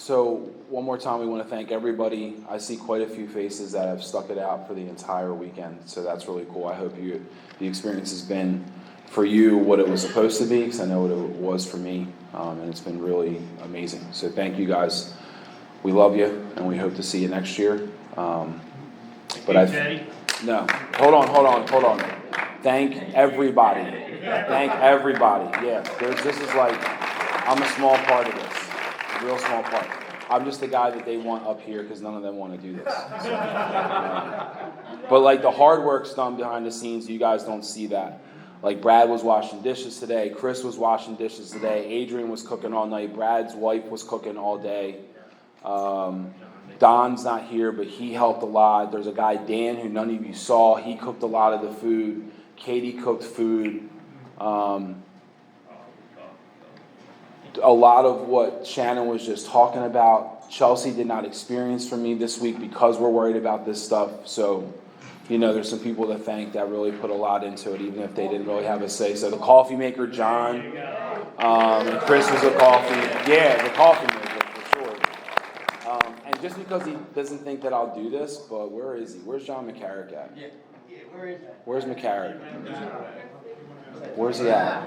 So one more time, we want to thank everybody. I see quite a few faces that have stuck it out for the entire weekend, so that's really cool. I hope the experience has been for you what it was supposed to be, because I know what it was for me, and it's been really amazing. So thank you guys. We love you, and we hope to see you next year. No, hold on. Thank everybody. Yeah, this is like, I'm a small part of this, a real small part. I'm just the guy that they want up here because none of them want to do this. But like the hard work's done behind the scenes, you guys don't see that. Like Brad was washing dishes today, Chris was washing dishes today, Adrian was cooking all night, Brad's wife was cooking all day. Don's not here, but he helped a lot. There's a guy, Dan, who none of you saw. He cooked a lot of the food. Katie cooked food. A lot of what Shannon was just talking about, Chelsea did not experience from me this week because we're worried about this stuff. So, there's some people to thank that really put a lot into it, even if they didn't really have a say. So the coffee maker, John, and Chris was a coffee. Yeah, the coffee maker. And just because he doesn't think that I'll do this, but where is he? Where's John McCarrick at? Yeah, where is that? Where's McCarrick? Where's he at?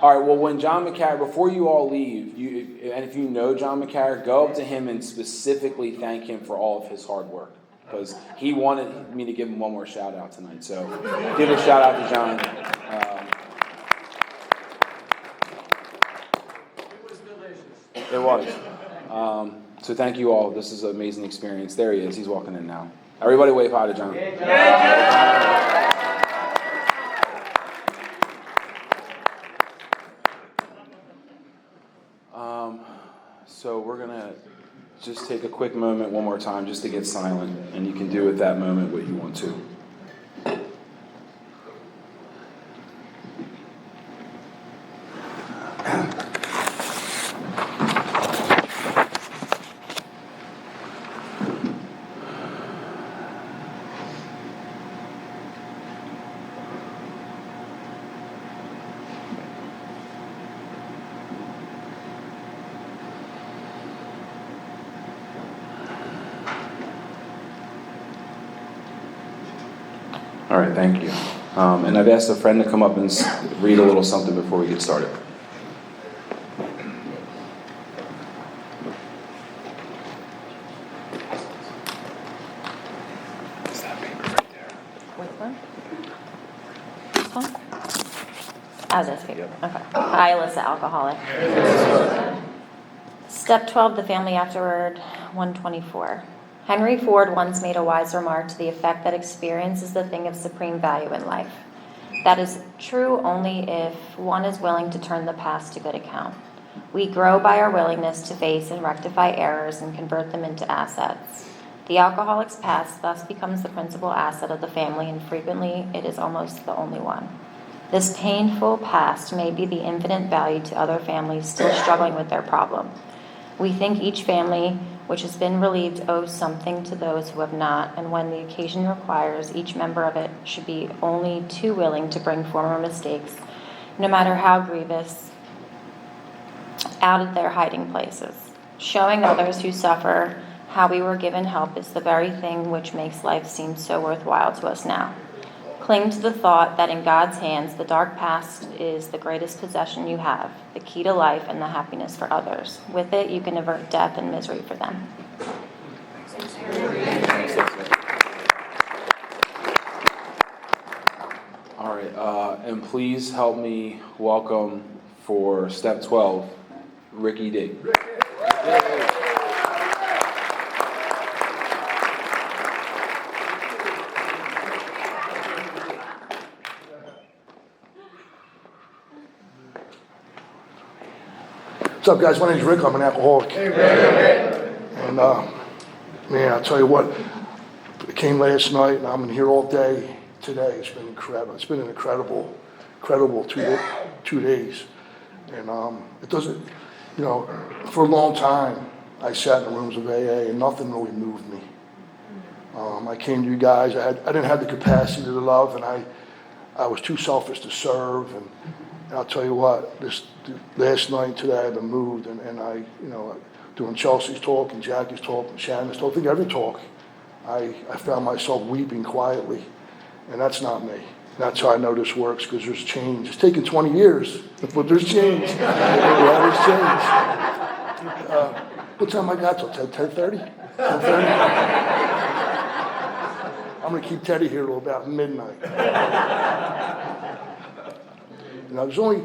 All right, well, when John McCarrick, before you all leave, and if you know John McCarrick, go up to him and specifically thank him for all of his hard work, because he wanted me to give him one more shout out tonight. So give a shout out to John. It was delicious. It was. So thank you all. This is an amazing experience. There he is. He's walking in now. Everybody wave hi to John. So we're going to just take a quick moment one more time just to get silent. And you can do with that moment what you want to. All right, thank you. And I've asked a friend to come up and read a little something before we get started. Is that paper right there? Which one? This one? Oh, this paper. Okay. Hi, Alyssa, alcoholic. Step 12, the family afterward, 124. Henry Ford once made a wise remark to the effect that experience is the thing of supreme value in life. That is true only if one is willing to turn the past to good account. We grow by our willingness to face and rectify errors and convert them into assets. The alcoholic's past thus becomes the principal asset of the family, and frequently it is almost the only one. This painful past may be the infinite value to other families still struggling with their problem. We think each family which has been relieved owes something to those who have not, and when the occasion requires, each member of it should be only too willing to bring former mistakes, no matter how grievous, out of their hiding places. Showing others who suffer how we were given help is the very thing which makes life seem so worthwhile to us now. Cling to the thought that in God's hands, the dark past is the greatest possession you have, the key to life and the happiness for others. With it, you can avert death and misery for them. All right, and please help me welcome for step 12, Ricky D. What's up, guys? My name's Rick. I'm an alcoholic. And, man, I'll tell you what, I came last night, and I'm in here all day today. It's been incredible. It's been an incredible 2 days. And it doesn't, for a long time, I sat in the rooms of AA, and nothing really moved me. I came to you guys. I didn't have the capacity to love, and I was too selfish to serve. And I'll tell you what, this last night and today I've been moved, and I, During Chelsea's talk and Jackie's talk and Shannon's talk, I think every talk, I found myself weeping quietly. And that's not me. That's how I know this works, because there's change. It's taken 20 years, but there's change. Yeah, there's change. What time I got till 10:30? 10:30? I'm going to keep Teddy here till about midnight. Now, there's only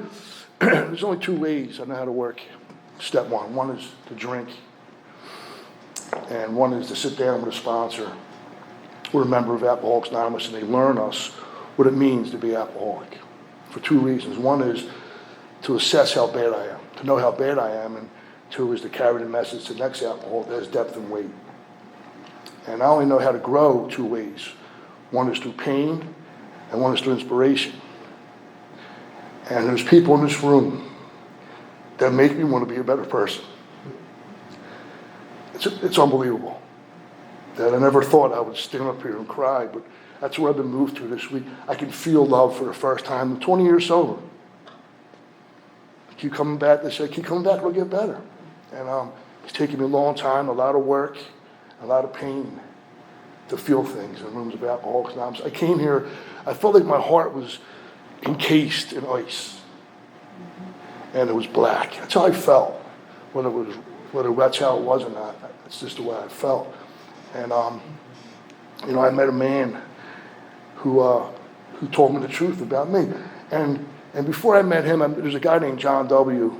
two ways I know how to work. Step one. One is to drink, and one is to sit down with a sponsor. We're a member of Alcoholics Anonymous, and they learn us what it means to be alcoholic for two reasons. One is to assess how bad I am, to know how bad I am, and two is to carry the message to the next alcoholic that has depth and weight. And I only know how to grow two ways. One is through pain, and one is through inspiration. And there's people in this room that make me want to be a better person. It's unbelievable that I never thought I would stand up here and cry, but that's where I've been moved to this week. I can feel love for the first time in 20 years sober. I keep coming back, they say, keep coming back, it'll get better. And it's taken me a long time, a lot of work, a lot of pain to feel things in rooms of Alcoholics Anonymous. I came here, I felt like my heart was encased in ice. And it was black. That's how I felt. Whether that's how it was or not, that's just the way I felt. And I met a man who told me the truth about me. And before I met him, there's a guy named John W.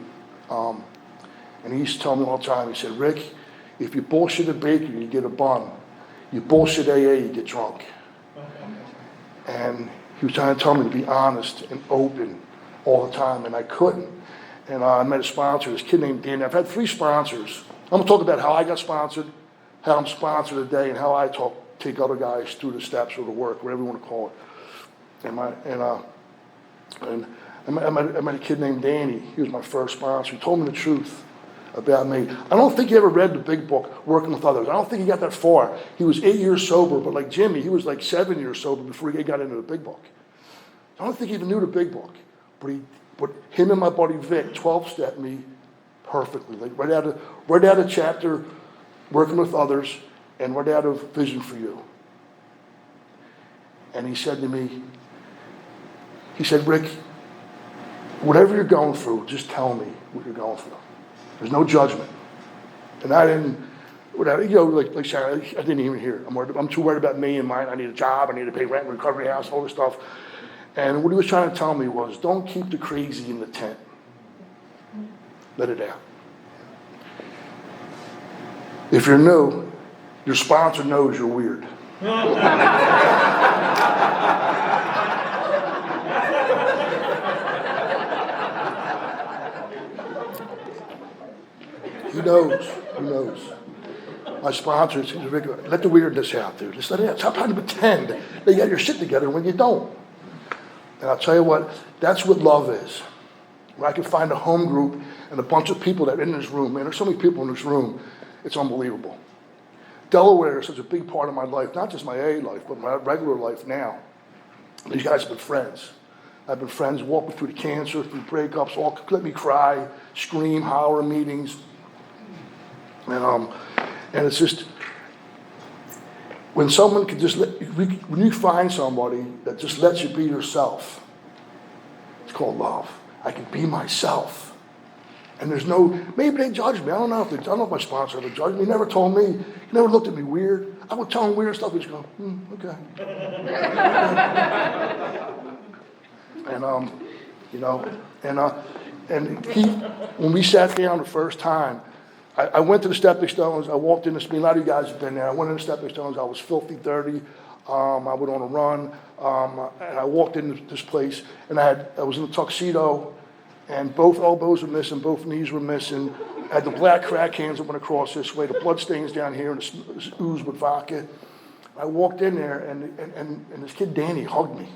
And he used to tell me all the time. He said, "Rick, if you bullshit a baker, you get a bun. You bullshit AA, you get drunk." And he was trying to tell me to be honest and open all the time, and I couldn't. And I met a sponsor, this kid named Danny. I've had 3 sponsors. I'm going to talk about how I got sponsored, how I'm sponsored today, and how I take other guys through the steps of the work, whatever you want to call it. And I met a kid named Danny. He was my first sponsor. He told me the truth about me. I don't think he ever read the big book, Working with Others. I don't think he got that far. He was 8 years sober, but like Jimmy, he was like 7 years sober before he got into the big book. I don't think he even knew the big book, but him and my buddy Vic 12-stepped me perfectly, like right out of chapter Working with Others and right out of Vision for You. And he said to me, he said, "Rick, whatever you're going through, just tell me what you're going through. There's no judgment." And I didn't, like Sharon, I didn't even hear it. I'm too worried about me and mine. I need a job. I need to pay rent, recovery house, all this stuff. And what he was trying to tell me was, don't keep the crazy in the tent. Let it out. If you're new, your sponsor knows you're weird. He knows. My sponsor says, "Rick, let the weirdness out, dude. Just let it out. Stop trying to pretend that you got your shit together when you don't." And I'll tell you what, that's what love is. When I can find a home group and a bunch of people that are in this room, man, there's so many people in this room, it's unbelievable. Delaware is such a big part of my life, not just my AA life, but my regular life now. These guys have been friends. I've been friends, walked me through the cancer, through breakups, all let me cry, scream, holler in meetings. And it's just, when someone can just when you find somebody that just lets you be yourself, it's called love. I can be myself. And there's maybe they judge me. I don't know if my sponsor ever judged me. He never told me. He never looked at me weird. I would tell him weird stuff. He'd just go, okay. And he, when we sat down the first time, I went to the Stepping Stones. I walked in the meeting. A lot of you guys have been there. I went in the Stepping Stones. I was filthy dirty. I went on a run. And I walked into this place, and I was in a tuxedo, and both elbows were missing, both knees were missing. I had the black crack hands that went across this way, the blood stains down here, and the ooze with vodka. I walked in there, and this kid Danny hugged me.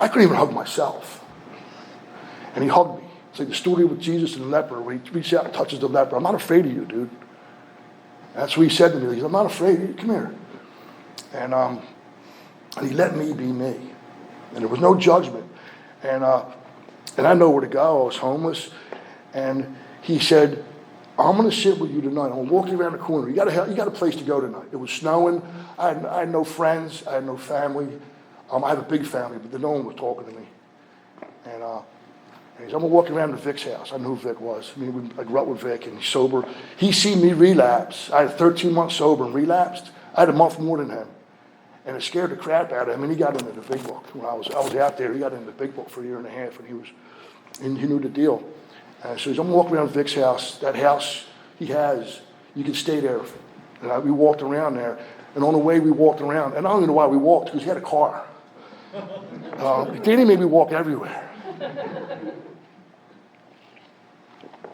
I couldn't even hug myself. And he hugged me. It's like the story with Jesus and the leper, where he reaches out and touches the leper. "I'm not afraid of you, dude." That's what he said to me. He said, "I'm not afraid of you. Come here." And he let me be me. And there was no judgment. And I know where to go. I was homeless. And he said, I'm gonna sit with you tonight. I'm walking around the corner. You got a place to go tonight. It was snowing. I had no friends. I had no family. I have a big family, but no one was talking to me. And he said, I'm gonna walk around to Vic's house. I knew who Vic was. I grew up with Vic, and he's sober. He seen me relapse. I had 13 months sober and relapsed. I had a month more than him. And it scared the crap out of him, and he got into the big book. When I was out there, he got into the big book for a year and a half, and he knew the deal. And so I'm walking around Vic's house. That house he has, you can stay there. And we walked around there, and on the way we walked around, and I don't even know why we walked, because he had a car. Danny made me walk everywhere.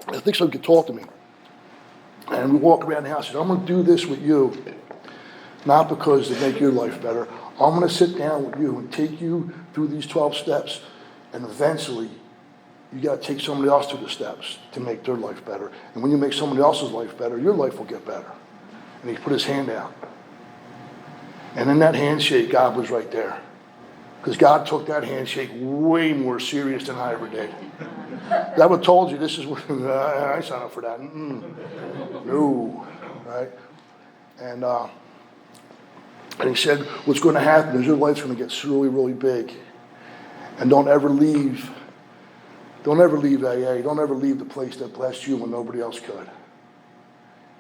I think so he could talk to me. And we walk around the house, and I'm going to do this with you, not because to make your life better. I'm going to sit down with you and take you through these 12 steps, and eventually you got to take somebody else through the steps to make their life better. And when you make somebody else's life better, your life will get better. And he put his hand out. And in that handshake, God was right there. Because God took that handshake way more serious than I ever did. I would have told you this is what, I signed up for that. No, right? And he said, what's going to happen is your life's going to get really, really big. And don't ever leave AA. Don't ever leave the place that blessed you when nobody else could.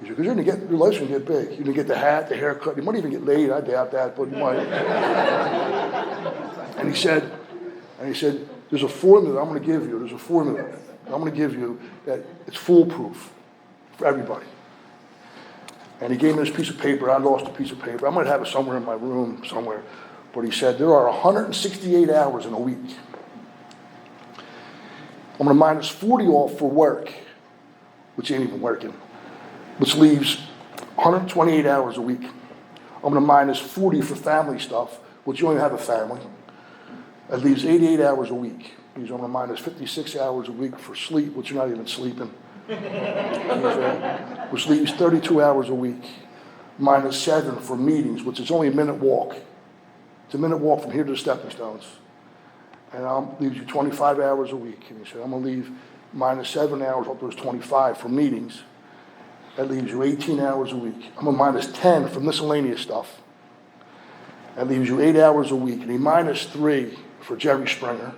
He said, because your life's going to get big. You're going to get the hat, the haircut. You might even get laid. I doubt that, but you might. And he said, there's a formula I'm going to give you. There's a formula I'm going to give you that it's foolproof for everybody. And he gave me this piece of paper. I lost a piece of paper. I might have it somewhere in my room somewhere. But he said, there are 168 hours in a week. I'm going to minus 40 off for work, which ain't even working, which leaves 128 hours a week. I'm going to minus 40 for family stuff, which you only have a family. That leaves 88 hours a week. He's going to minus 56 hours a week for sleep, which you're not even sleeping. Which leaves 32 hours a week. Minus 7 for meetings, which is only a minute walk. It's a minute walk from here to the stepping stones. And leaves you 25 hours a week. And he said, I'm going to leave minus 7 hours off those 25 for meetings. That leaves you 18 hours a week. I'm going to minus 10 for miscellaneous stuff. That leaves you 8 hours a week. And he minus 3 for Jerry Springer.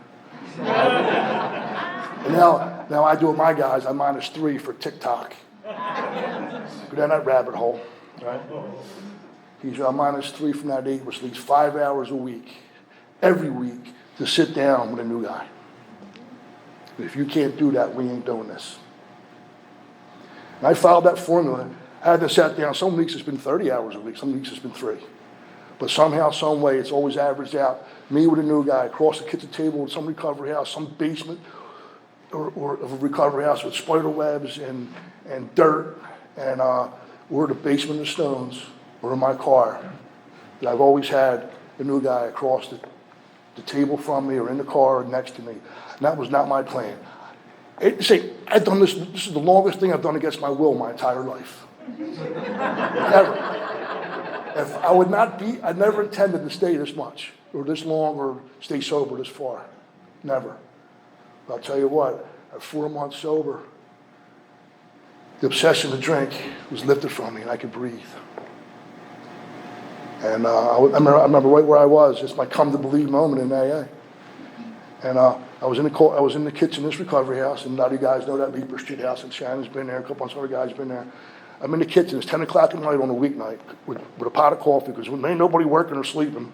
And now I do with my guys, I minus 3 for TikTok. Go down that rabbit hole. Right? He said, I'm minus 3 from that 8, which leaves 5 hours a week, every week, to sit down with a new guy. If you can't do that, we ain't doing this. And I followed that formula. I had to sat down. Some weeks it's been 30 hours a week. Some weeks it's been 3. But somehow, some way, it's always averaged out. Me with a new guy across the kitchen table in some recovery house, some basement or of a recovery house with spider webs and dirt, and or the basement of stones, or in my car. But I've always had a new guy across the table from me or in the car or next to me. And that was not my plan. I've done this is the longest thing I've done against my will my entire life. Never. If I would not be, I never intended to stay this much, or this long, or stay sober this far. Never. But I'll tell you what, at 4 months sober, the obsession to drink was lifted from me and I could breathe. And I remember right where I was. It's my come to believe moment in AA. And I was in the kitchen in this recovery house, and a lot of you guys know that Leaper Street house, and Shannon's been there, a couple of other guys been there. I'm in the kitchen, it's 10 o'clock at night on a weeknight with a pot of coffee, because there ain't nobody working or sleeping.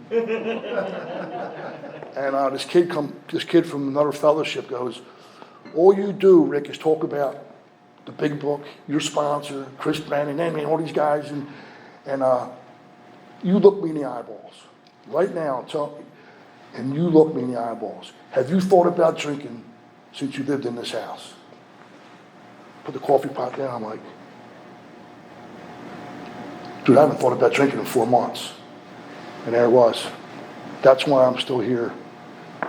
And this kid from another fellowship goes, all you do, Rick, is talk about the big book, your sponsor, Chris Brandon, all these guys, and you look me in the eyeballs right now, and you look me in the eyeballs. Have you thought about drinking since you lived in this house? Put the coffee pot down, I'm like, dude, I haven't thought about drinking in 4 months. And there it was. That's why I'm still here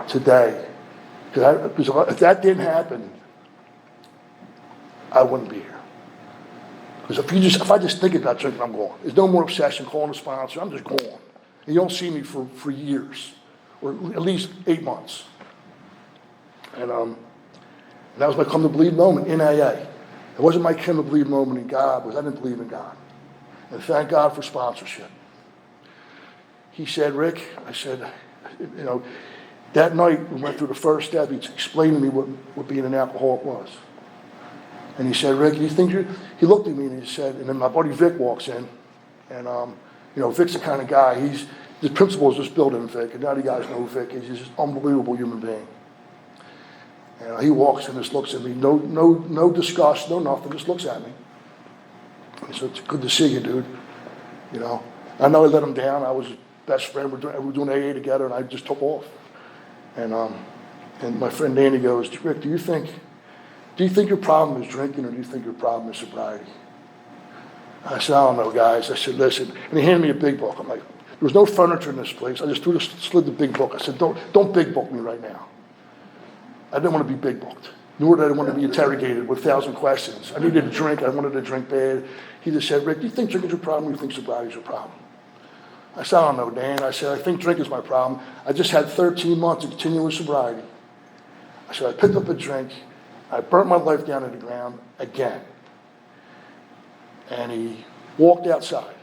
today. Because if that didn't happen, I wouldn't be here. Because if I just think about drinking, I'm gone. There's no more obsession, calling a sponsor, I'm just gone. And you don't see me for years, or at least 8 months. And that was my come to believe moment in AA. It wasn't my Kim to believe moment in God, because I didn't believe in God. And thank God for sponsorship. He said, Rick, I said, you know, that night we went through the first step. He explained to me what being an alcoholic was. And he said, Rick, you think he looked at me and he said, and then my buddy Vic walks in, and you know, Vic's the kind of guy, he's the principal is this building, Vic, and now you guys know Vic. He's just an unbelievable human being. And he walks in and just looks at me, no disgust, no nothing, just looks at me. He said, it's good to see you, dude. You know, I know I let him down. I was his best friend. We were doing AA together, and I just took off. And my friend Danny goes, Rick, do you think your problem is drinking, or do you think your problem is sobriety? I said, I don't know, guys. I said, listen. And he handed me a big book. I'm like, there was no furniture in this place. I just slid the big book. I said, don't big book me right now. I didn't want to be big booked, nor did I want to be interrogated with 1,000 questions. I needed a drink. I wanted to drink bad. He just said, Rick, do you think drinking's your problem, or do you think sobriety's your problem? I said, I don't know, Dan. I said, I think drinking's my problem. I just had 13 months of continuous sobriety. I said, I picked up a drink. I burnt my life down to the ground again. And he walked outside.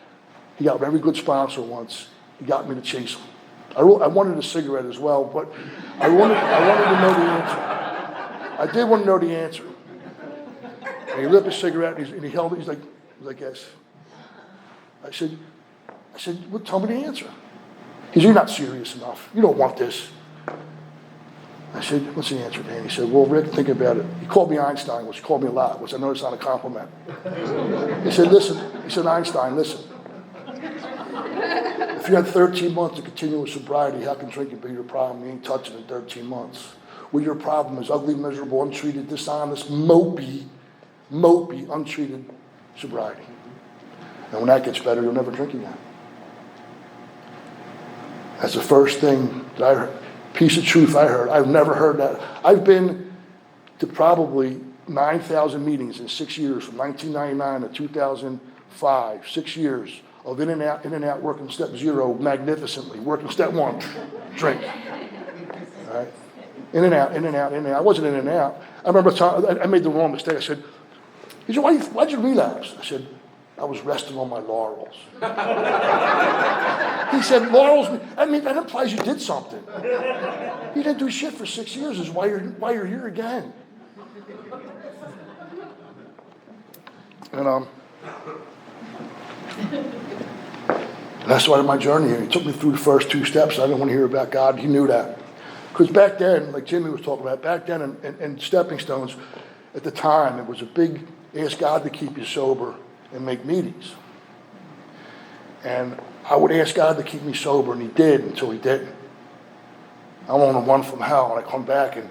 He got a very good sponsor once. He got me to chase him. I wanted a cigarette as well, but I wanted to know the answer. I did want to know the answer. And he lit a cigarette, and he held it. He's like, yes. I said, well, tell me the answer. He said, you're not serious enough. You don't want this. I said, what's the answer, Dan? He said, well, Rick, think about it. He called me Einstein, which he called me a lot, which I know it's not a compliment. He said, listen. He said, Einstein, listen. If you had 13 months of continuous sobriety, how can drinking be your problem? You ain't touching in 13 months. Well, your problem is ugly, miserable, untreated, dishonest, mopey, untreated sobriety. And when that gets better, you'll never drink again. That's the first thing that I heard. Piece of truth I heard. I've never heard that. I've been to probably 9,000 meetings in 6 years, from 1999 to 2005, 6 years of in and out, working step 0 magnificently, working step 1, drink. All right? In and out. I wasn't in and out. I remember I made the wrong mistake. I said, he said, why'd you relapse? I said, I was resting on my laurels. He said, laurels, I mean, that implies you did something. You didn't do shit for 6 years is why you're here again. And that's started my journey here. He took me through the first 2 steps. I didn't want to hear about God. He knew that. Because back then, like Jimmy was talking about, back then in Stepping Stones, at the time, it was a big ask God to keep you sober and make meetings. And I would ask God to keep me sober, and he did until he didn't. I want to run from hell, and I come back, and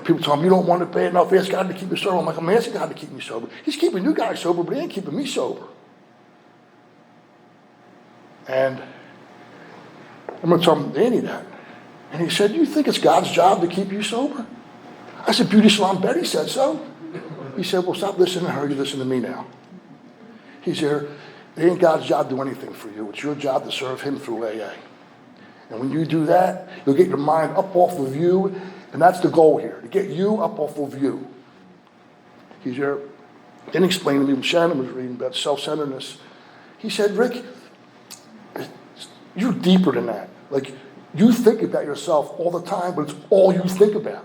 people tell me, you don't want it bad enough, ask God to keep you sober. I'm like, I'm asking God to keep me sober. He's keeping you guys sober, but he ain't keeping me sober. And I'm going to tell Danny that. And he said, you think it's God's job to keep you sober? I said, Beauty Salon Betty said so. He said, well, stop listening to her, you listen to me now. He said, it ain't God's job to do anything for you. It's your job to serve him through AA. And when you do that, you'll get your mind up off of you, and that's the goal here, to get you up off of you. He's here. Then he explained to me when Shannon was reading about self-centeredness. He said, Rick, you're deeper than that. Like, you think about yourself all the time, but it's all you think about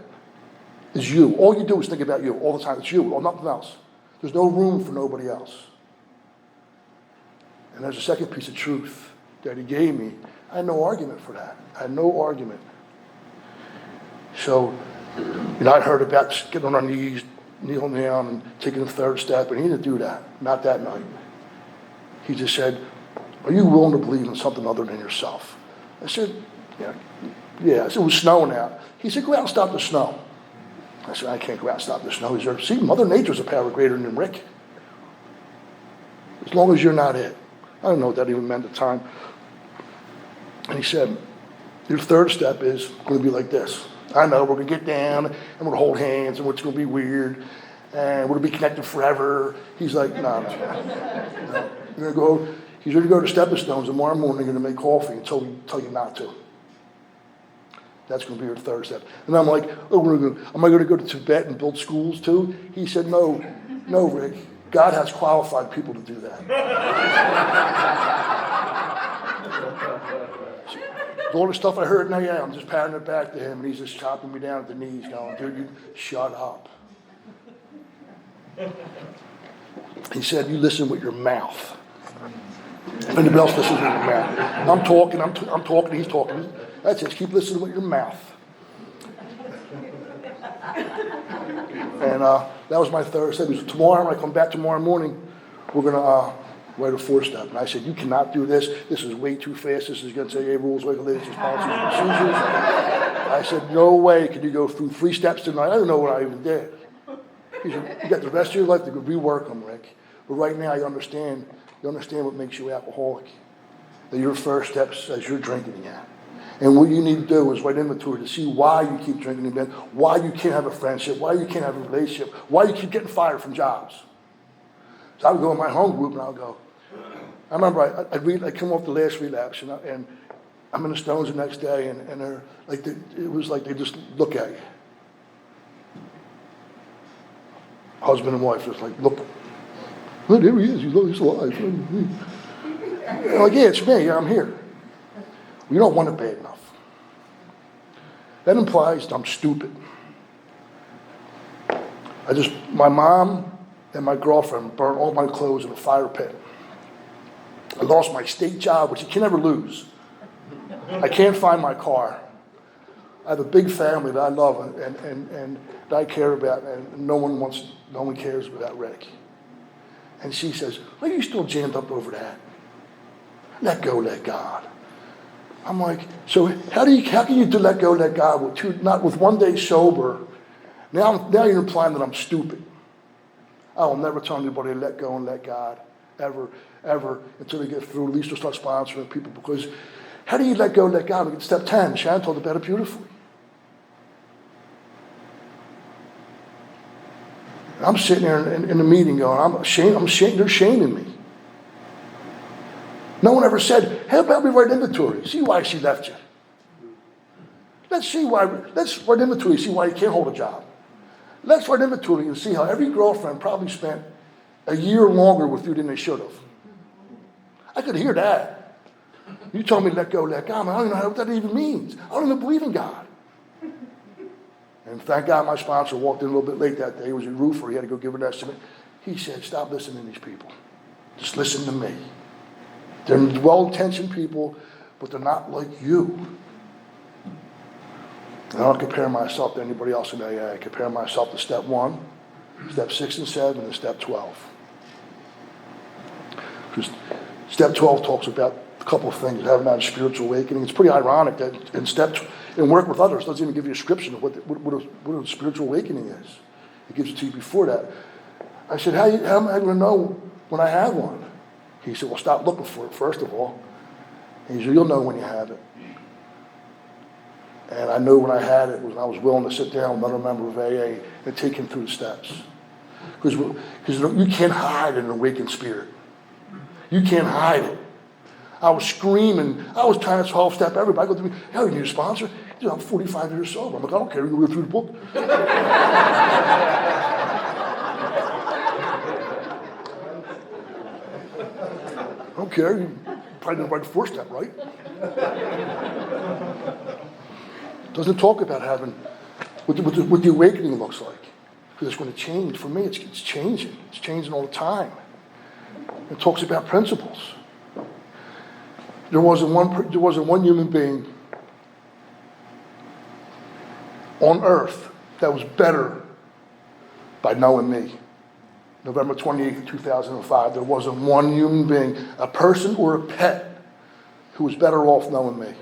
is you. All you do is think about you all the time. It's you or nothing else. There's no room for nobody else. And there's a second piece of truth that he gave me. I had no argument for that. I had no argument. So, I heard about getting on our knees, kneeling down, and taking the third step, and he didn't do that. Not that night. He just said, are you willing to believe in something other than yourself? I said, yeah. I said, it was snowing out. He said, go out and stop the snow. I said, I can't go out and stop the snow. He said, see, Mother Nature's a power greater than Rick. As long as you're not it. I don't know what that even meant at the time. And he said, your third step is going to be like this. I know, we're going to get down, and we're going to hold hands, and it's going to be weird, and we're going to be connected forever. He's like, no. You're going to go to Stepping Stones tomorrow morning and make coffee and tell you not to. That's going to be your third step. And I'm like, oh, am I going to go to Tibet and build schools too? He said, no, Rick. God has qualified people to do that. All the stuff I heard now, yeah, I'm just patting it back to him, and he's just chopping me down at the knees, going, dude, you shut up. He said, you listen with your mouth. If anybody else listens with your mouth. I'm talking, he's talking. That's it, keep listening with your mouth. And that was my third step. It was tomorrow, when I come back tomorrow morning, we're going to write a 4-step. And I said, you cannot do this. This is way too fast. This is against AA rules, regulations, policies, and procedures. I said, no way can you go through 3 steps tonight. I don't know what I even did. He said, you got the rest of your life to rework them, Rick. But right now, you understand what makes you alcoholic. That your first step says you're drinking again. And what you need to do is write inventory to see why you keep drinking again, why you can't have a friendship, why you can't have a relationship, why you keep getting fired from jobs. So I would go in my home group and I would go. I remember I'd come off the last relapse and I'm in the Stones the next day and they're like, it was like they just look at you. Husband and wife just like, look, oh, there he is, he's alive. I'm like, yeah, it's me, I'm here. You don't want it bad enough. That implies I'm stupid. My mom and my girlfriend burned all my clothes in a fire pit. I lost my state job, which you can never lose. I can't find my car. I have a big family that I love and that I care about, and no one cares about Rick. And she says, why are you still jammed up over that? Let go, let God. I'm like, so how can you do let go, let God not with 1 day sober? Now you're implying that I'm stupid. I will never tell anybody to let go and let God ever until they get through. At least we'll start sponsoring people, because how do you let go, let God? Step 10. Sharon told about it beautifully. I'm sitting there in the meeting going, I'm ashamed. They're shaming me. No one ever said, hey, help me write inventory. See why she left you. Let's write inventory, see why you can't hold a job. Let's write inventory and see how every girlfriend probably spent a year longer with you than they should have. I could hear that. You told me to let go, let God. I don't even know what that even means. I don't even believe in God. And thank God my sponsor walked in a little bit late that day. He was a roofer. He had to go give an estimate. He said, stop listening to these people. Just listen to me. They're well-intentioned people, but they're not like you. I don't compare myself to anybody else in AA. I compare myself to step 1, step 6 and 7, and step 12. Because step 12 talks about a couple of things, having that spiritual awakening. It's pretty ironic that in work with others, doesn't even give you a description of what a spiritual awakening is. It gives it to you before that. I said, how am I going to know when I have one? He said, well, stop looking for it, first of all. And he said, you'll know when you have it. And I knew when I had it was I was willing to sit down with another member of AA and take him through the steps. Because you can't hide an awakened spirit. You can't hide it. I was screaming. I was trying to 12-step everybody. I go to me, hell, you need a sponsor? He said, I'm 45 years sober. I'm like, I don't care. You can read through the book. I don't care. You probably didn't write the 4-step, right? Doesn't talk about having what the awakening looks like, because it's going to change. For me, it's changing. It's changing all the time. It talks about principles. There wasn't one human being on earth that was better by knowing me. November 28th, 2005, there wasn't one human being, a person or a pet, who was better off knowing me.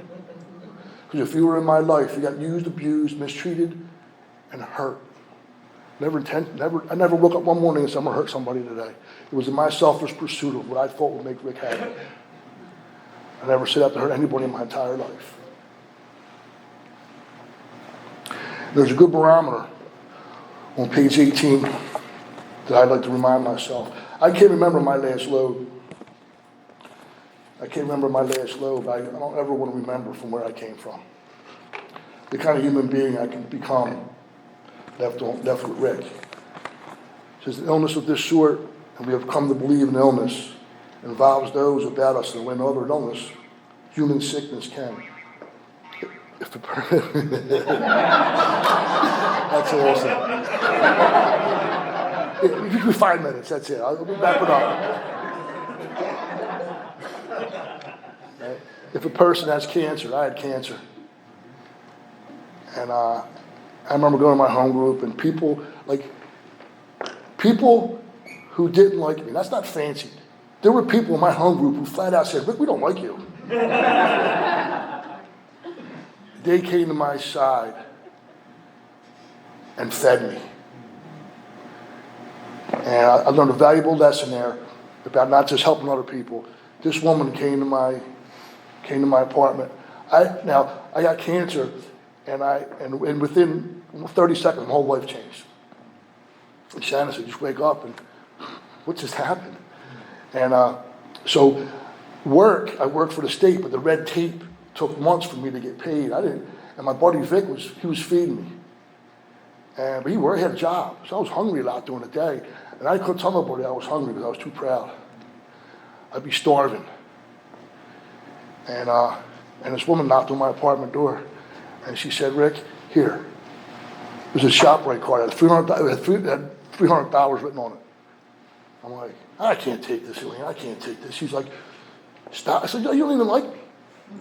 Because if you were in my life, you got used, abused, mistreated, and hurt. I never woke up one morning and said, I'm going to hurt somebody today. It was in my selfish pursuit of what I thought would make Rick happy. I never set out to hurt anybody in my entire life. There's a good barometer on page 18 that I'd like to remind myself. I can't remember my last load. But I don't ever want to remember from where I came from. the kind of human being I can become left with Rick. It says, the illness of this sort, and we have come to believe in illness, involves those about us that when other illness, human sickness can. If the That's awesome. Give me 5 minutes, that's it. I'll wrap it up. Right? If a person has cancer, I had cancer. And I remember going to my home group and people who didn't like me, that's not fancy. There were people in my home group who flat out said, Rick, we don't like you. They came to my side and fed me. And I learned a valuable lesson there about not just helping other people. This woman came to my apartment. I got cancer, and within 30 seconds, my whole life changed. And Shannon said, just wake up, and what just happened? And so I worked for the state, but the red tape took months for me to get paid. And my buddy Vic was feeding me. But he had a job, so I was hungry a lot during the day. And I couldn't tell nobody I was hungry because I was too proud. I'd be starving. And this woman knocked on my apartment door, and she said, Rick, here. It was a ShopRite card. It had $300 written on it. I'm like, I can't take this, Elaine. I can't take this. She's like, stop. I said, you don't even like me.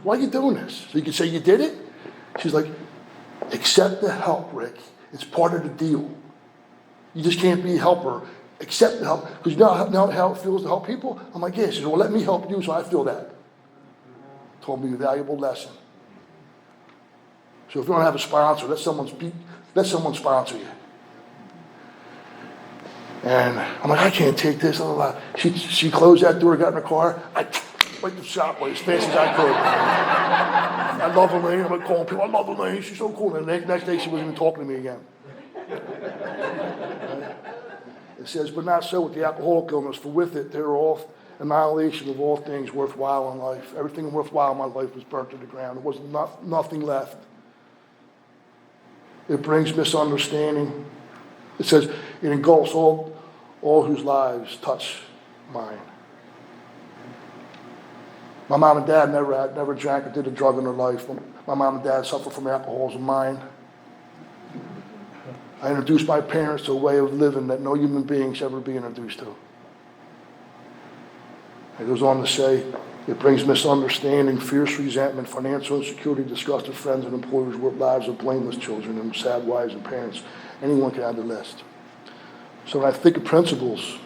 Why are you doing this? So you can say you did it? She's like, accept the help, Rick. It's part of the deal. You just can't be a helper. Accept the help. Because you know how it feels to help people? I'm like, yeah. She said, well, let me help you so I feel that. Told me a valuable lesson. So if you don't have a sponsor, let someone sponsor you. And I'm like, I can't take this. She closed that door, got in the car. I went to ShopRite as fast as I could. I love Elaine. I'm like calling people, I love Elaine. She's so cool. And the next day, she wasn't even talking to me again. Right? It says, but not so with the alcoholic illness, for with it there are annihilation of all things worthwhile in life. Everything worthwhile in my life was burnt to the ground. There was nothing left. It brings misunderstanding. It says it engulfs all whose lives touch mine. My mom and dad never drank or did a drug in their life. My mom and dad suffered from alcoholism. Mine. I introduced my parents to a way of living that no human being should ever be introduced to. It goes on to say, it brings misunderstanding, fierce resentment, financial insecurity, disgust of friends and employers, work lives of blameless children and sad wives and parents. Anyone can add the list. So when I think of principles,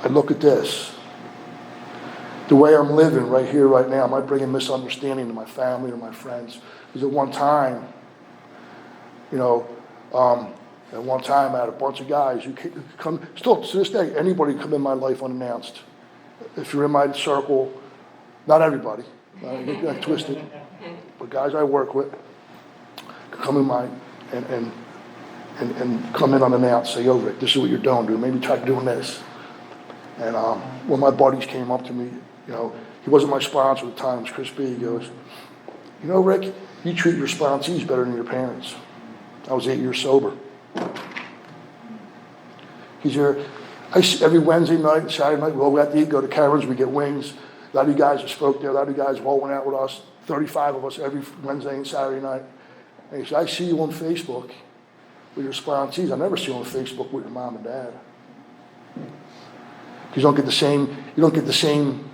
I look at this. The way I'm living right here, right now, am I bringing misunderstanding to my family or my friends? Because at one time, I had a bunch of guys who come, still to this day, anybody come in my life unannounced. If you're in my circle, not everybody, I get twisted, but guys I work with come in and come in unannounced, say, yo, Rick, this is what you're doing, dude. Maybe try doing this. And when my buddies came up to me, he wasn't my sponsor at the time, it was Chris B. He goes, Rick, you treat your sponsees better than your parents. I was 8 years sober. He's here. Every Wednesday night and Saturday night, we all got to eat, go to Cameron's, we get wings. A lot of you guys have spoke there. A lot of you guys all went out with us, 35 of us every Wednesday and Saturday night. And he said, I see you on Facebook with your sponsees. I never see you on Facebook with your mom and dad. Because you don't get the same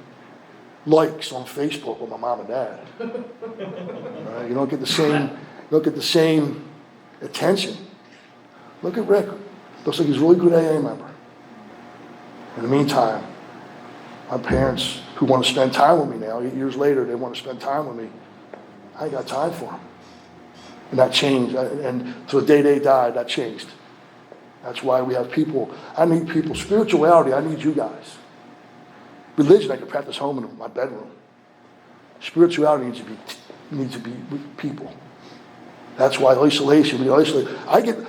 likes on Facebook with my mom and dad. Right? You don't get the same attention. Look at Rick. Looks like he's a really good AA member. In the meantime, my parents, who want to spend time with me now, 8 years later, they want to spend time with me. I ain't got time for them. And that changed. And to the day they died, that changed. That's why we have people. I need people. Spirituality, I need you guys. Religion, I can practice home in my bedroom. Spirituality needs to be with people. That's why isolation.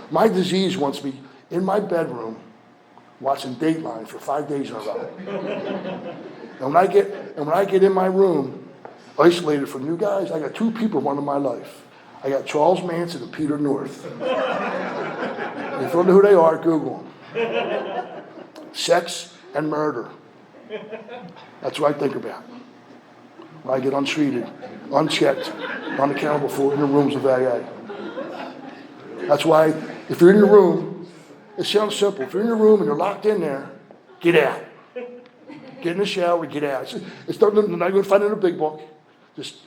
My disease wants me in my bedroom watching Dateline for 5 days in a row. And when I get in my room, isolated from you guys, I got 2 people running my life. I got Charles Manson and Peter North. If you don't know who they are, Google them. Sex and murder. That's what I think about. When I get untreated, unchecked, unaccountable for in the rooms of AA. That's why, if you're in the room, it sounds simple. If you're in the room and you're locked in there, get out. Get in the shower, get out. It's not going to find it in a big book. Just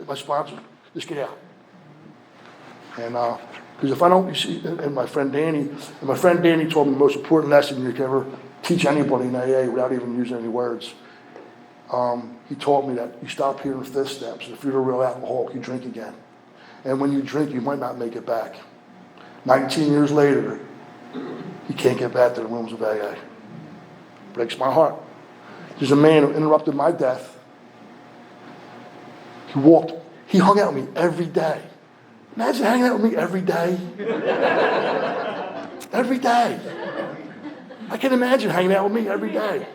my sponsor, just get out. And because if I don't, you see, and my friend Danny told me the most important lesson you can ever teach anybody in AA without even using any words. He taught me that you stop hearing fifth steps. If you're a real alcoholic, you drink again. And when you drink, you might not make it back. 19 years later, you can't get back to the rooms of AA. Breaks my heart. There's a man who interrupted my death. He hung out with me every day. Imagine hanging out with me every day. Every day. I can imagine hanging out with me every day.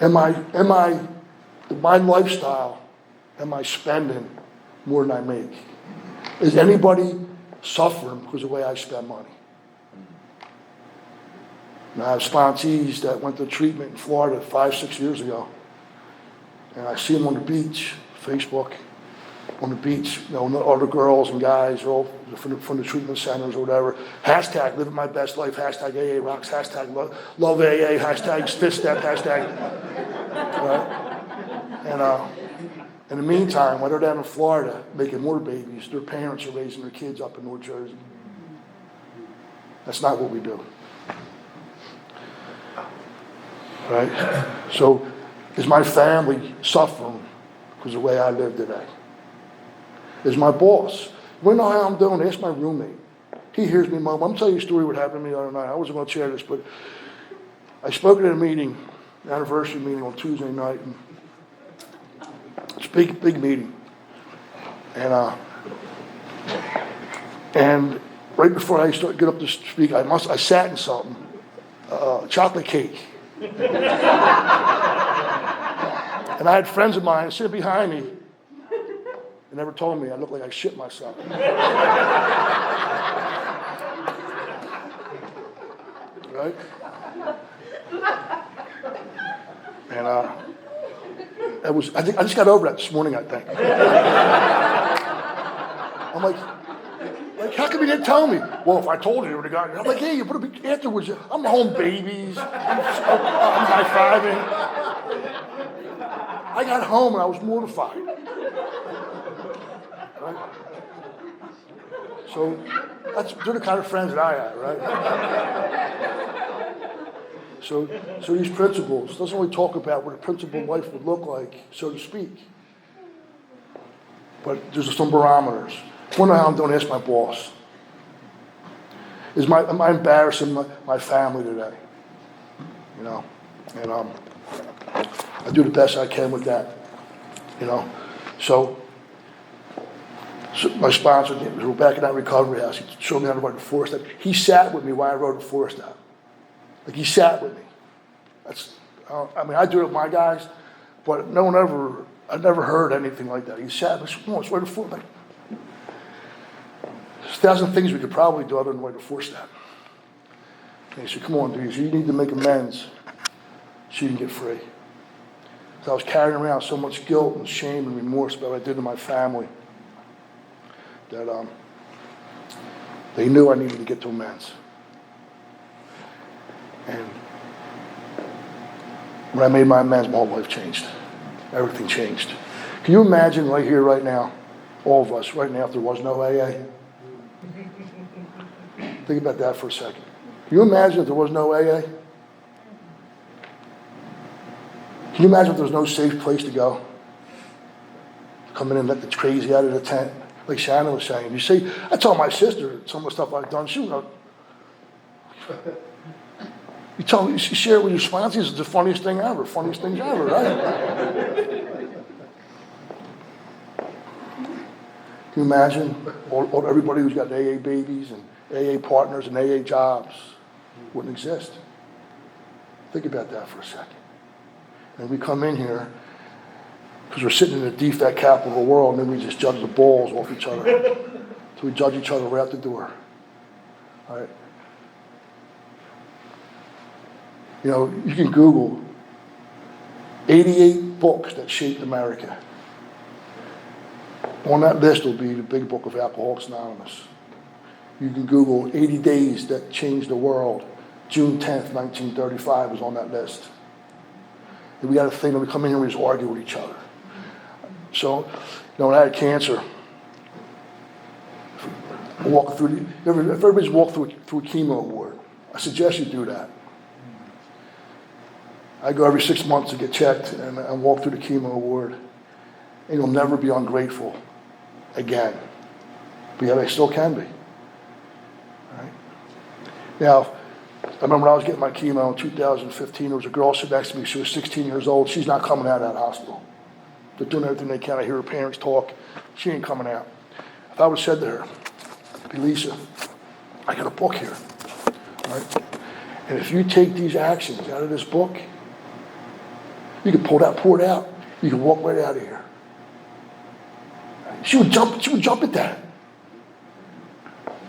My lifestyle, am I spending more than I make? Is anybody suffering because of the way I spend money? And I have sponsees that went to treatment in Florida 5-6 years ago. And I see them on the beach, Facebook, on the beach, all the girls and guys are all from the treatment centers or whatever. Hashtag living my best life, hashtag AA rocks, hashtag love AA, hashtag fifth step, hashtag. Right? And in the meantime, while they're down in Florida making more babies, their parents are raising their kids up in North Jersey. That's not what we do. Right? So, is my family suffering because of the way I live today? Is my boss? You want to know how I'm doing? Ask my roommate. He hears me, Mom. I'm going to tell you a story what happened to me the other night. I wasn't going to share this, but I spoke at a meeting, an anniversary meeting on Tuesday night. And it's a big meeting. And right before I get up to speak, I sat in something, chocolate cake. And I had friends of mine sitting behind me and never told me I looked like I shit myself. Right? And I just got over that this morning, I think. I'm like, how come you didn't tell me? Well, if I told you, you would have gotten it. I'm like, hey, you put a big afterwards. I'm home babies. I'm high-fiving. I got home and I was mortified. Right? So they're the kind of friends that I have, right? So these principles doesn't really talk about what a principled life would look like, so to speak. But there's some barometers. I wonder how I'm doing. Ask my boss. Am I embarrassing my family today? And I do the best I can with that. So my sponsor, we were back in that recovery house. He showed me how to write the 4-step. He sat with me while I wrote the 4-step. Like, he sat with me. I do it with my guys, but I never heard anything like that. He sat and said, come on, let's write the 4-step. There's 1,000 things we could probably do other than write the 4-step. And he said, come on, dude, you need to make amends so you can get free. So I was carrying around so much guilt and shame and remorse about what I did to my family that they knew I needed to get to amends. And when I made my amends, my whole life changed. Everything changed. Can you imagine right here, right now, all of us, right now, if there was no AA? Think about that for a second. Can you imagine if there was no AA? Can you imagine if there was no safe place to go? Come in and let the crazy out of the tent. Like Shannon was saying. You see, I told my sister some of the stuff I've done. She was you share it with your sponsors, it's the funniest thing ever. Funniest things ever, right? Can you imagine everybody who's got AA babies and AA partners and AA jobs wouldn't exist? Think about that for a second. And we come in here Because we're sitting in the defect capital of the world, and then we just judge the balls off each other. So we judge each other right out the door. All right? You know, you can Google 88 books that shaped America. On that list will be the big book of Alcoholics Anonymous. You can Google 80 days that changed the world. June 10th, 1935 was on that list. And we got a thing that we come in here and we just argue with each other. So, you know, when I had cancer, walking through if everybody's walked through a chemo ward, I suggest you do that. I go every 6 months to get checked, and I walk through the chemo ward, and you'll never be ungrateful again. But yet I still can be. Right? Now, I remember when I was getting my chemo in 2015, there was a girl sitting next to me. She was 16 years old. She's not coming out of that hospital. They're doing everything they can. I hear her parents talk. She ain't coming out. If I would have said to her, "Hey, Lisa, I got a book here. Right? And if you take these actions out of this book, you can pour it out. You can walk right out of here." She would jump at that.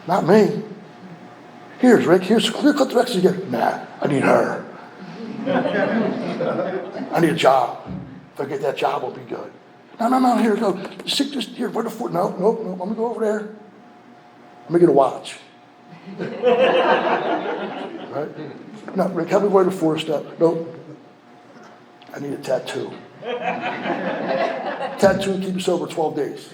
Not me. Here's Rick, here's clear cut directions again. Nah, I need her. I need a job. If I get that job, I'll be good. No, here we go. Stick this here, where the foot? No, I'm gonna go over there. I'm gonna get a watch. Right? No, Rick, help me wear the 4-step. Nope. I need a tattoo. Tattoo keep you sober 12 days.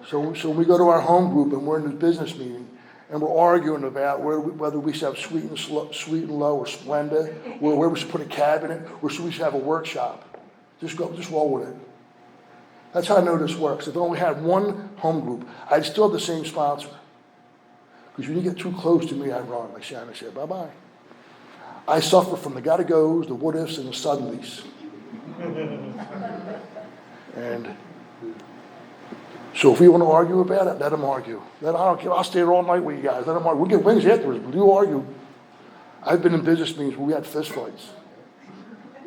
So when we go to our home group and we're in this business meeting and we're arguing about whether we should have Sweet and Low or Splenda, or where we should put a cabinet, or should we have a workshop. Just roll with it. That's how I know this works. If I only had one home group, I'd still have the same sponsor. Because when you get too close to me, I run. Like Shannon said, bye-bye. I suffer from the gotta-goes, the what-ifs, and the suddenlies. And so if we want to argue about it, let them argue. I don't care. I'll stay there all night with you guys. Let them argue. We'll get wings afterwards, but you argue. I've been in business meetings where we had fist fights.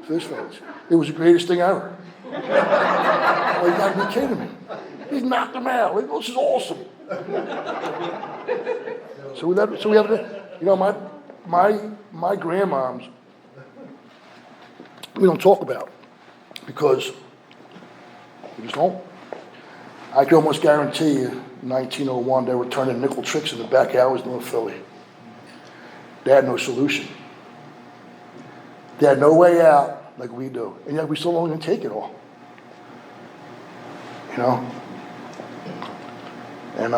It was the greatest thing ever. Oh, you gotta be kidding me. He knocked him out. Like, this is awesome. So we have, you know, my grandmoms, we don't talk about because we just don't. I can almost guarantee you, in 1901, they were turning nickel tricks in the back alleys in North Philly. They had no solution. They had no way out like we do, and yet we still don't even take it all. You know? And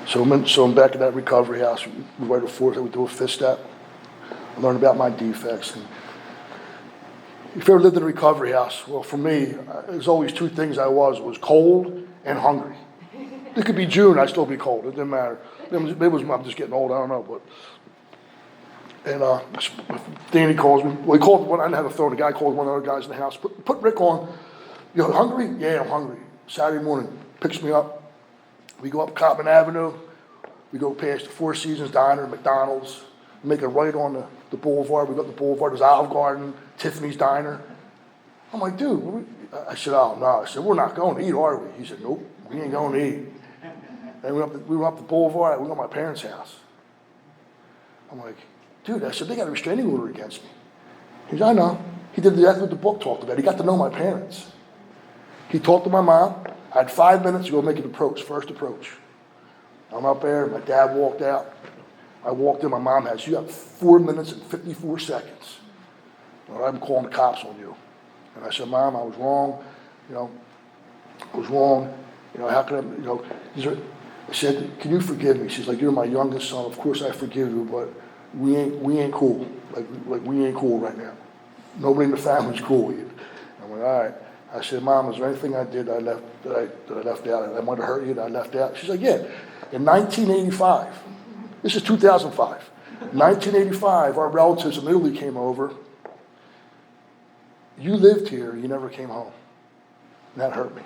so I'm back at that recovery house. We write a 4, we do a 5th step. I learn about my defects. And if you ever lived in a recovery house, well, for me, there's always 2 things I was cold and hungry. It could be June, I'd still be cold. It didn't matter. Maybe I'm just getting old, I don't know. But and Danny calls me. Well, he called when I didn't have a phone. The guy called one of the other guys in the house. Put Rick on. You know, hungry? Yeah, I'm hungry. Saturday morning, picks me up. We go up Coppin Avenue. We go past the Four Seasons Diner, McDonald's. We make a right on the boulevard. We go up the boulevard. There's Olive Garden, Tiffany's Diner. I'm like, dude. I said, oh, no. I said, we're not going to eat, are we? He said, nope, we ain't going to eat. And we went up the boulevard. We went to my parents' house. I'm like, dude, I said, they got a restraining order against me. He said, I know. He did exactly what the book talked about. He got to know my parents. He talked to my mom. I had 5 minutes to go make an approach, first approach. I'm up there. My dad walked out. I walked in. My mom has, you have 4 minutes and 54 seconds. Or I'm calling the cops on you. And I said, Mom, I was wrong. You know, I was wrong. You know, how can I, you know, I said, can you forgive me? She's like, you're my youngest son. Of course I forgive you, but we ain't cool. Like we ain't cool right now. Nobody in the family's cool with you. I'm like, all right. I said, Mom, is there anything I did that I left out? I might have hurt you that I left out? She's like, yeah. In 1985, this is 2005. 1985, our relatives in Italy came over. You lived here, you never came home. And that hurt me.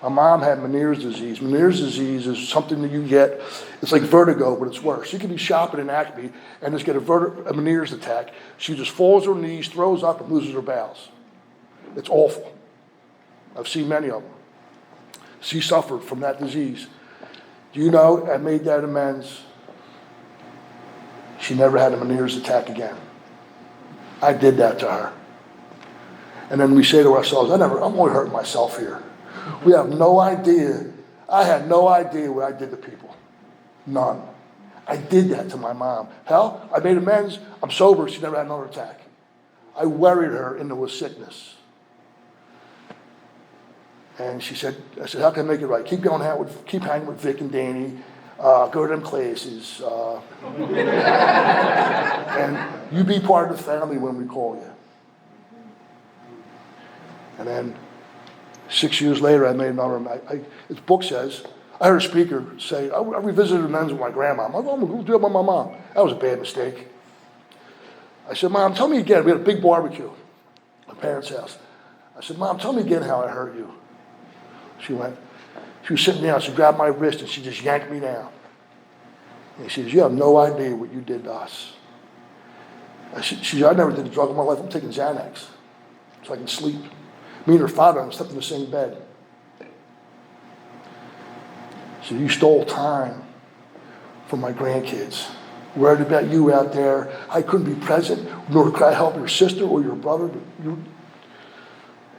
My mom had Meniere's disease. Meniere's disease is something that you get, it's like vertigo, but it's worse. You could be shopping in Acme and just get a Meniere's attack. She just falls on her knees, throws up, and loses her bowels. It's awful. I've seen many of them. She suffered from that disease. Do you know, I made that amends. She never had a Meniere's attack again. I did that to her. And then we say to ourselves, I'm only hurting myself here. We have no idea. I had no idea what I did to people. None. I did that to my mom. Hell, I made amends. I'm sober. She never had another attack. I worried her into a sickness. And she said, I said, how can I make it right? Keep hanging with Vic and Danny. Go to them classes. And you be part of the family when we call you. And then 6 years later, I made another. His book says, I heard a speaker say, I revisited amends with my grandma. I'm like, oh, I'm going to do it with my mom. That was a bad mistake. I said, Mom, tell me again. We had a big barbecue at my parents' house. I said, Mom, tell me again how I hurt you. She was sitting down. She grabbed my wrist and she just yanked me down. And she says, you have no idea what you did to us. She said, I never did a drug in my life. I'm taking Xanax so I can sleep. Me and her father slept in the same bed. So you stole time from my grandkids. Worried about you out there. I couldn't be present, nor could I help your sister or your brother.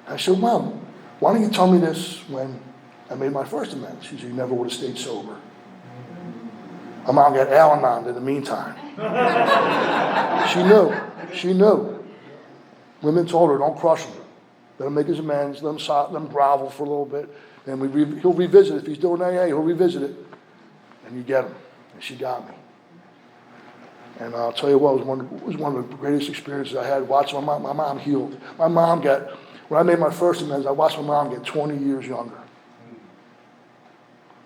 I said, Mom, why don't you tell me this when I made my first amends? She said, you never would have stayed sober. My mom got Al-Anon in the meantime. She knew. Women told her, don't crush him. Let him make his amends, let him grovel for a little bit, and he'll revisit it. If he's doing AA, he'll revisit it. And you get him. And she got me. And I'll tell you what, it was one of the greatest experiences I had watching my mom healed. When I made my first amends, I watched my mom get 20 years younger.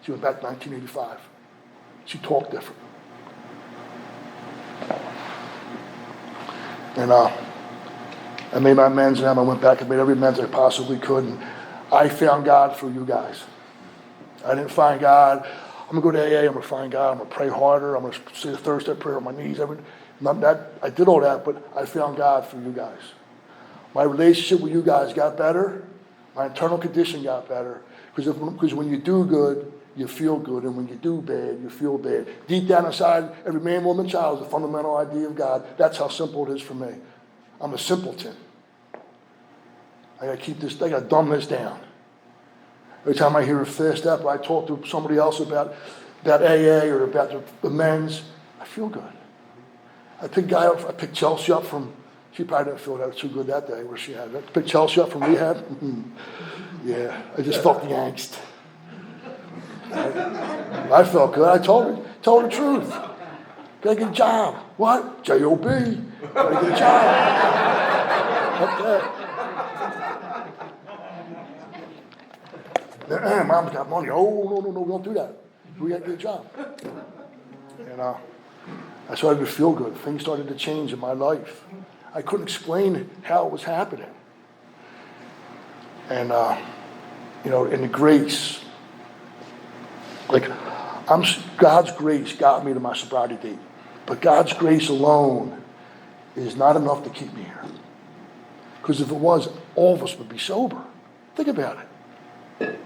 She went back to 1985. She talked different. And I made my amends and I went back and made every amends I possibly could. And I found God through you guys. I didn't find God. I'm going to go to AA. I'm going to find God. I'm going to pray harder. I'm going to say the third step prayer on my knees. I did all that, but I found God through you guys. My relationship with you guys got better. My internal condition got better. Because when you do good, you feel good. And when you do bad, you feel bad. Deep down inside, every man, woman, child is a fundamental idea of God. That's how simple it is for me. I'm a simpleton. I got to dumb this down. Every time I hear a fifth step, or I talk to somebody else about AA or about the men's, I feel good. I picked Chelsea up from, she probably didn't feel that too good that day where she had it. I picked Chelsea up from rehab. Yeah, I just felt the angst. I felt good. I told her the truth. Gotta get a job. What? J-O-B. Gotta get a job. Okay. Mom's got money. Oh, no, we don't do that. We gotta get a job. And I started to feel good. Things started to change in my life. I couldn't explain how it was happening. And, in the grace, God's grace got me to my sobriety date. But God's grace alone is not enough to keep me here. Because if it was, all of us would be sober. Think about it.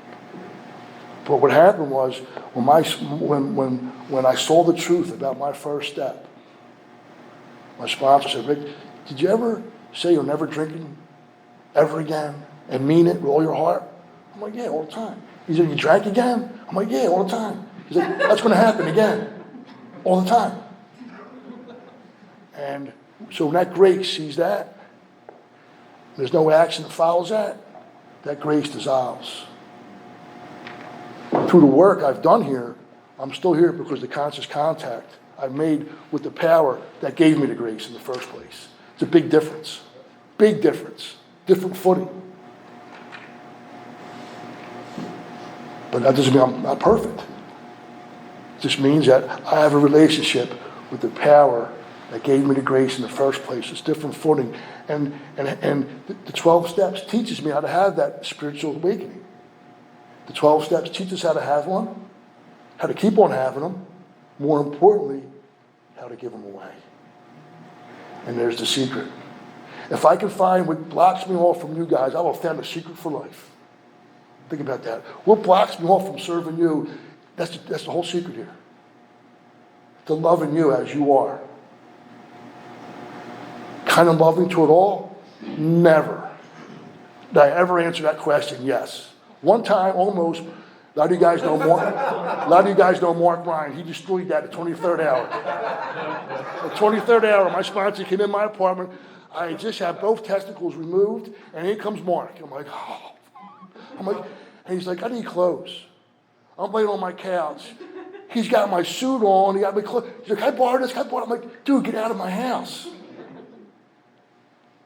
But what happened was, when I saw the truth about my first step, my sponsor said, Rick, did you ever say you're never drinking ever again and mean it with all your heart? I'm like, yeah, all the time. He said, you drank again? I'm like, yeah, all the time. He's like, that's going to happen again, all the time. And so when that grace sees that, there's no action that follows that, that grace dissolves. Through the work I've done here, I'm still here because of the conscious contact I've made with the power that gave me the grace in the first place. It's a big difference. Big difference. Different footing. But that doesn't mean I'm not perfect. It just means that I have a relationship with the power that gave me the grace in the first place. It's different footing. And the 12 steps teaches me how to have that spiritual awakening. The 12 steps teach us how to have one, how to keep on having them, more importantly, how to give them away. And there's the secret. If I can find what blocks me off from you guys, I will have found a secret for life. Think about that. What blocks me off from serving you, that's the whole secret here. To loving you as you are. Kind of loving to it all? Never. Did I ever answer that question? Yes. One time, almost. A lot of you guys know Mark Ryan. He destroyed that at 23rd hour. At 23rd hour, my sponsor came in my apartment. I just had both testicles removed, and here comes Mark. I'm like, oh. And he's like, I need clothes. I'm laying on my couch. He's got my suit on. He got my clothes. He's like, can I borrow this? Can I borrow it? I'm like, dude, get out of my house.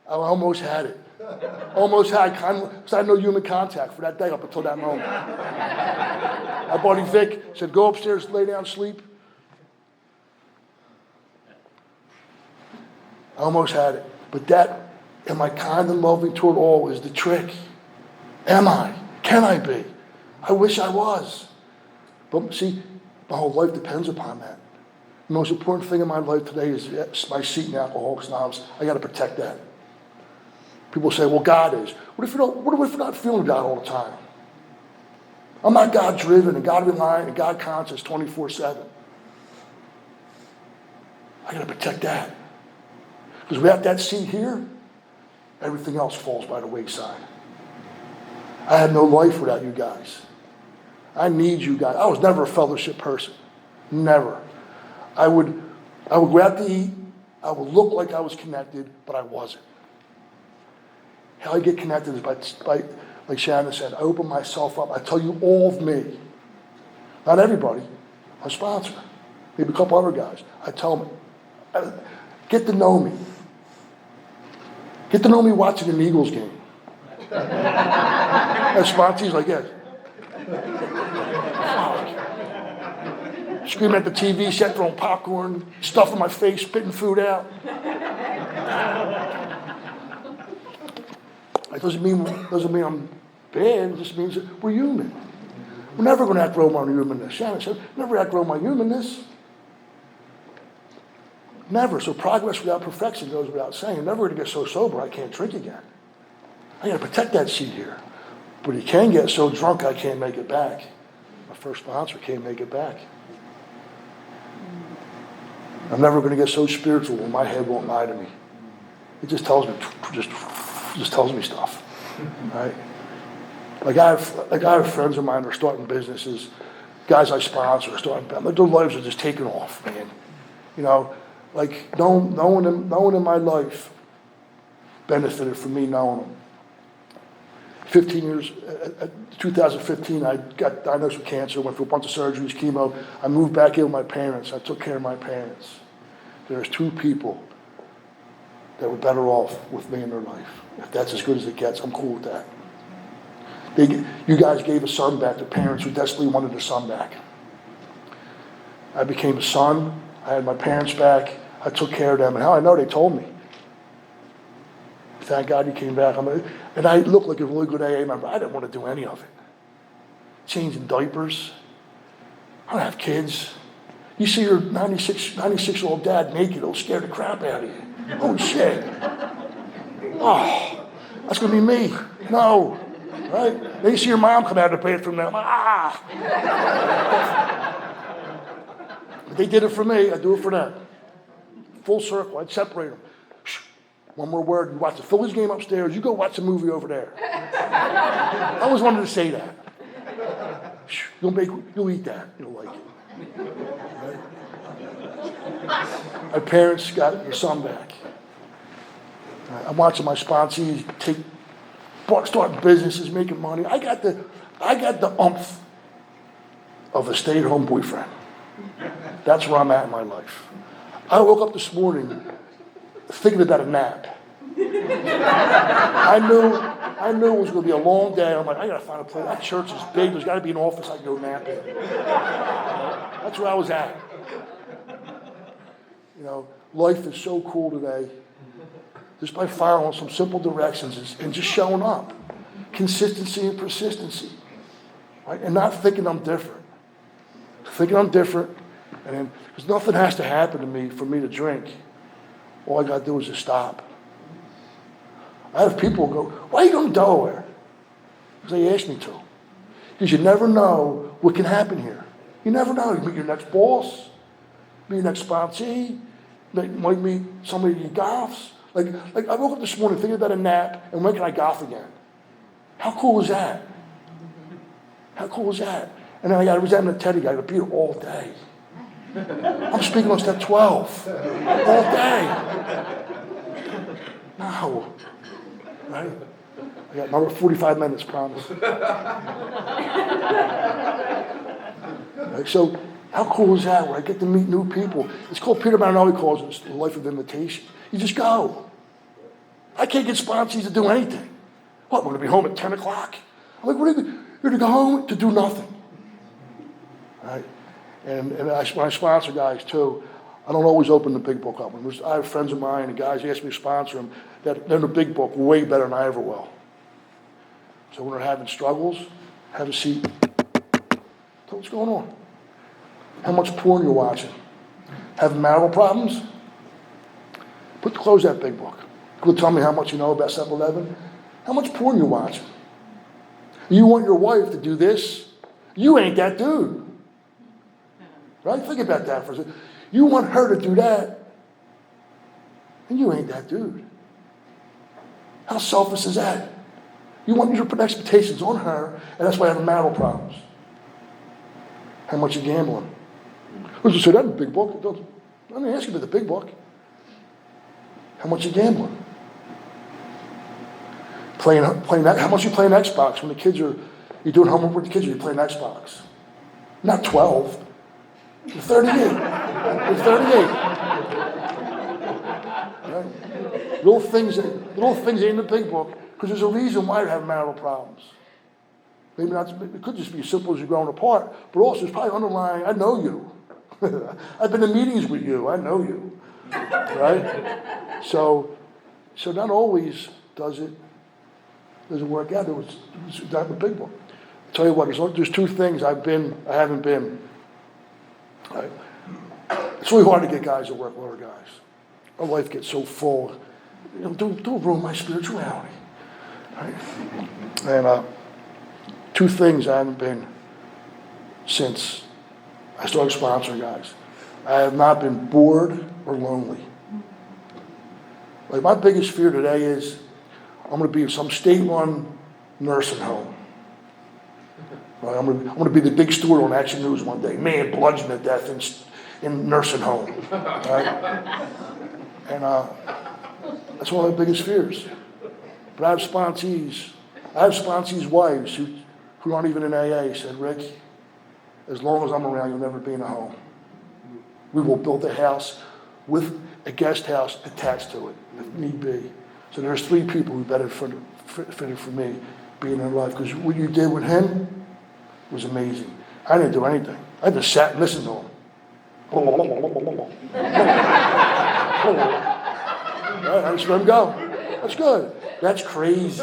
I almost had it. Almost had, because I had no human contact for that day up until that moment. My buddy Vic said, go upstairs, lay down, sleep. I almost had it. But that, am I kind and loving toward all, is the trick. Am I? Can I be? I wish I was. But see, my whole life depends upon that. The most important thing in my life today is my seat in Alcoholics Anonymous. I got to protect that. People say, well, God is. What if we're not feeling God all the time? I'm not God-driven and God-reliant and God-conscious 24/7. I got to protect that. Because without that seat here, everything else falls by the wayside. I had no life without you guys. I need you guys. I was never a fellowship person. Never. I would go out to eat. I would look like I was connected, but I wasn't. How I get connected is by, like Shannon said, I open myself up. I tell you all of me. Not everybody. My sponsor. Maybe a couple other guys. I tell them, get to know me. Get to know me watching an Eagles game. My sponsor's like, yes. Screaming at the TV set, throwing popcorn, stuff in my face, spitting food out. It doesn't mean I'm bad. It just means that we're human. We're never going to outgrow my humanness. Shannon said, never outgrow my humanness. Never. So progress without perfection goes without saying. I'm never going to get so sober I can't drink again. I got to protect that seat here. But he can get so drunk I can't make it back. My first sponsor can't make it back. I'm never going to get so spiritual when my head won't lie to me. It just tells me, just tells me stuff, right? Like I have friends of mine that are starting businesses, guys I sponsor are starting, like their lives are just taking off, man. You know, like no one in my life benefited from me knowing them. 15 years, 2015, I got diagnosed with cancer, went through a bunch of surgeries, chemo. I moved back in with my parents. I took care of my parents. There's two people that were better off with me in their life. If that's as good as it gets, I'm cool with that. You guys gave a son back to parents who desperately wanted their son back. I became a son. I had my parents back. I took care of them. And how I know, they told me. Thank God you came back. And I looked like a really good AA member. I didn't want to do any of it. Changing diapers. I don't have kids. You see your 96-year-old dad naked, it'll scare the crap out of you. Oh, shit. Oh, that's going to be me. No. Right? Then you see your mom come out of the bathroom now. But they did it for me. I do it for them. Full circle. I'd separate them. One more word. You watch the Phillies game upstairs. You go watch a movie over there. I always wanted to say that. You'll eat that. You'll like it. My parents got their son back. I'm watching my sponsees start businesses, making money. I got the umph of a stay-at-home boyfriend. That's where I'm at in my life. I woke up this morning thinking about a nap. I knew it was going to be a long day. I'm like, I got to find a place. That church is big. There's got to be an office I can go nap in. That's where I was at. You know, life is so cool today. Just by following some simple directions and just showing up. Consistency and persistency. right? And not thinking I'm different. Thinking I'm different, and then, because nothing has to happen to me for me to drink. All I gotta do is just stop. I have people go, why are you going to Delaware? Because they asked me to. Because you never know what can happen here. You never know. You meet your next boss, meet your next sponsee, might meet somebody you golfs. Like I woke up this morning thinking about a nap, and when can I golf again? How cool is that? How cool is that? And then I was having a Teddy guy, I got to be here all day. I'm speaking on step 12. All day. No. Right? I got another 45 minutes, promise. Right? So, how cool is that where I get to meet new people? It's called, Peter Marinelli calls it the life of invitation. You just go. I can't get sponsees to do anything. What, we're going to be home at 10 o'clock? I'm like, what are you, you're going to go home to do nothing. Right? And when I sponsor guys too, I don't always open the big book up. I have friends of mine and guys ask me to sponsor them that they're in the big book way better than I ever will. So when they're having struggles, have a seat. Tell what's going on. How much porn you're watching. Having marital problems? Close that big book. Go tell me how much you know about 7-Eleven. How much porn you're watching. You want your wife to do this? You ain't that dude. Right? Think about that for a second. You want her to do that, and you ain't that dude. How selfish is that? You want you to put expectations on her, and that's why you have marital problems. How much you gambling? Who's say that in the big book? Let me ask you about the big book. How much you gambling? Playing that. How much you playing Xbox when the kids are? You doing homework with the kids, or you playing Xbox? Not 12. You're 38. You're 38. Right? Little things ain't in the big book, because there's a reason why you're having marital problems. Maybe not. It could just be as simple as you're growing apart, but also it's probably underlying. I know you. I've been in meetings with you. I know you. Right? So not always does it work out. It was not the big book. I'll tell you what. There's two things I haven't been. Right? It's really hard to get guys to work with other guys. Our life gets so full. Don't ruin my spirituality. Right? And two things I haven't been since I started sponsoring guys. I have not been bored or lonely. Like my biggest fear today is I'm going to be in some state-run nursing home. Right? I'm going to be the big story on Action News one day. Man bludgeoned to death in nursing home. Right? And that's one of my biggest fears. But I have sponsees' wives who aren't even in AA said, Rick, as long as I'm around, you'll never be in a home. We will build a house with a guest house attached to it, if need be. So there's 3 people who better fitted for me being in life. Because what you did with him was amazing. I didn't do anything. I just sat and listened to him. Right, I just let him go. That's good. That's crazy.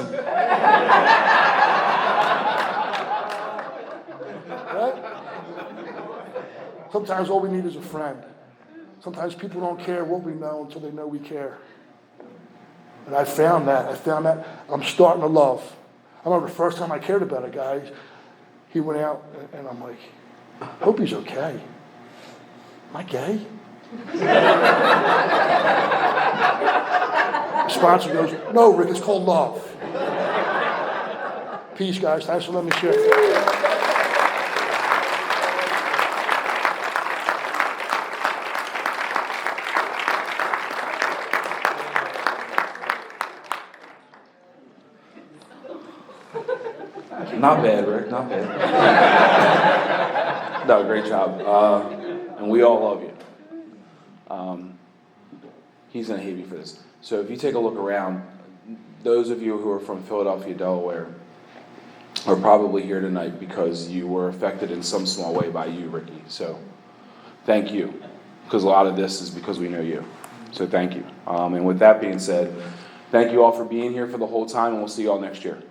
Right? Sometimes all we need is a friend. Sometimes people don't care what we know until they know we care. And I found that. I'm starting to love. I remember the first time I cared about a guy, he went out and I'm like, I hope he's okay. Am I gay? The sponsor goes, no, Rick, it's called love. Peace, guys. Thanks for letting me share. Not bad, Rick, not bad. No, great job. And we all love you. He's going to hate me for this. So if you take a look around, those of you who are from Philadelphia, Delaware, are probably here tonight because you were affected in some small way by you, Ricky. So thank you, because a lot of this is because we know you. So thank you. And with that being said, thank you all for being here for the whole time, and we'll see you all next year.